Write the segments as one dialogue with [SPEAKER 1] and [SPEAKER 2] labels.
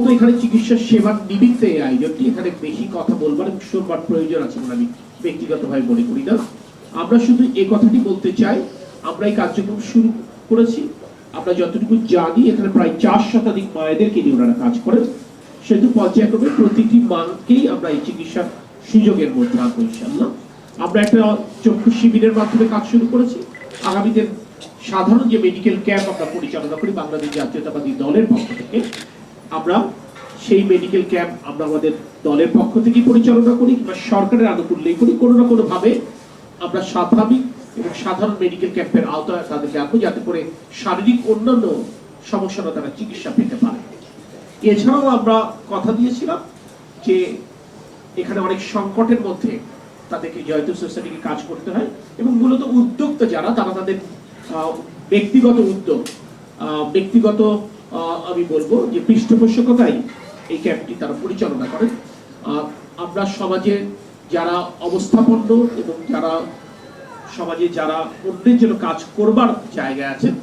[SPEAKER 1] যেহেতু এখানে চিকিৎসা সেবার নিমিত্তে এই আয়োজনটি, এখানে বেশি কথা বলবার এবং শুনবার প্রয়োজন আছে বলে আমি ব্যক্তিগতভাবে মনে করি না। আমরা শুধু এই কথাটি বলতে চাই, আমরা এই কার্যক্রম শুরু করেছি, আমরা যতটুকু জানি এখানে প্রায় 4 শতাধিক মায়েদেরকে নিয়ে ওনারা কাজ করেন, সেহেতু পর্যায়ক্রমে প্রতিটি মানকেই আমরা এই চিকিৎসার সুযোগের মধ্যে আনবো ইনশাআল্লাহ। আমরা একটা চক্ষু শিবিরের মাধ্যমে কাজ শুরু করেছি। আগামীতে সাধারণ যে মেডিকেল ক্যাম্প আমরা পরিচালনা করি বাংলাদেশ জাতীয়তাবাদী দলের পক্ষ থেকে, আমরা সেই মেডিকেল ক্যাম্প আমরা আমাদের দলের পক্ষ থেকে পরিচালনা করি কিংবা সরকারের আনুকূল্যেই করি, কোনো না কোনো ভাবে আমরা স্বাভাবিক এবং সাধারণ মেডিকেল ক্যাম্পের আওতায় তাদেরকে আনবো, যাতে করে শারীরিক অন্যান্য সমস্যাটা তারা চিকিৎসা পেতে পারে। এছাড়াও আমরা কথা দিয়েছিলাম যে এখানে অনেক সংকটের মধ্যে তাদেরকে জয়তুল সোসাইটিকে কাজ করতে হয়, এবং মূলত উদ্যোক্তা যারা তারা তাদের ব্যক্তিগত উদ্যোগ, ব্যক্তিগত আমি বলবো যে পৃষ্ঠপোষকতাই এই ক্যাম্পটি তারা পরিচালনা করেন। আমরা সমাজে যারা অবস্থাপন্ন এবং যারা সমাজে যারা অন্যের জন্য কাজ করবার জায়গায় আছেন,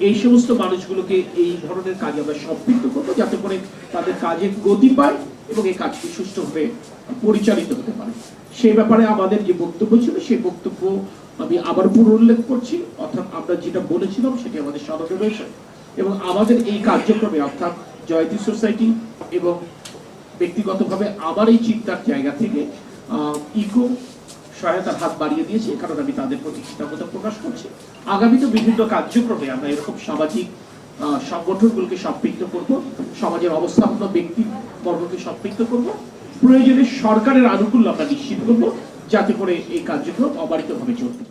[SPEAKER 1] এই সমস্ত মানুষগুলোকে এই ধরনের কাজে আমরা সম্পৃক্ত করবো, যাতে করে তাদের কাজের গতি পায় এবং এই কাজটি সুষ্ঠুভাবে পরিচালিত হতে পারে। সেই ব্যাপারে আমাদের যে বক্তব্য ছিল, সেই বক্তব্য আমি আবার পুনরুল্লেখ করছি। অর্থাৎ আমরা যেটা বলেছিলাম সেটি আমাদের স্মরণে রয়েছে, এবং আমাদের এই কার্যক্রমে অর্থাৎ জয়তুল সোসাইটি এবং ব্যক্তিগতভাবে আমার এই চিন্তার জায়গা থেকে ইকো সহায়তার হাত বাড়িয়ে দিয়েছে, কারণ আমি তাদের প্রতি কৃতজ্ঞতা প্রকাশ করছি। আগামীতে বিভিন্ন কার্যক্রমে আমরা এরকম সামাজিক সংগঠনগুলোকে সম্পৃক্ত করব, সমাজের অবস্থাপন্ন ব্যক্তি বর্গকে সম্পৃক্ত করব, প্রয়োজনে সরকারের আনুকূল্য আমরা নিশ্চিত করব, যাতে করে এই কার্যক্রম অবারিতভাবে চলবে।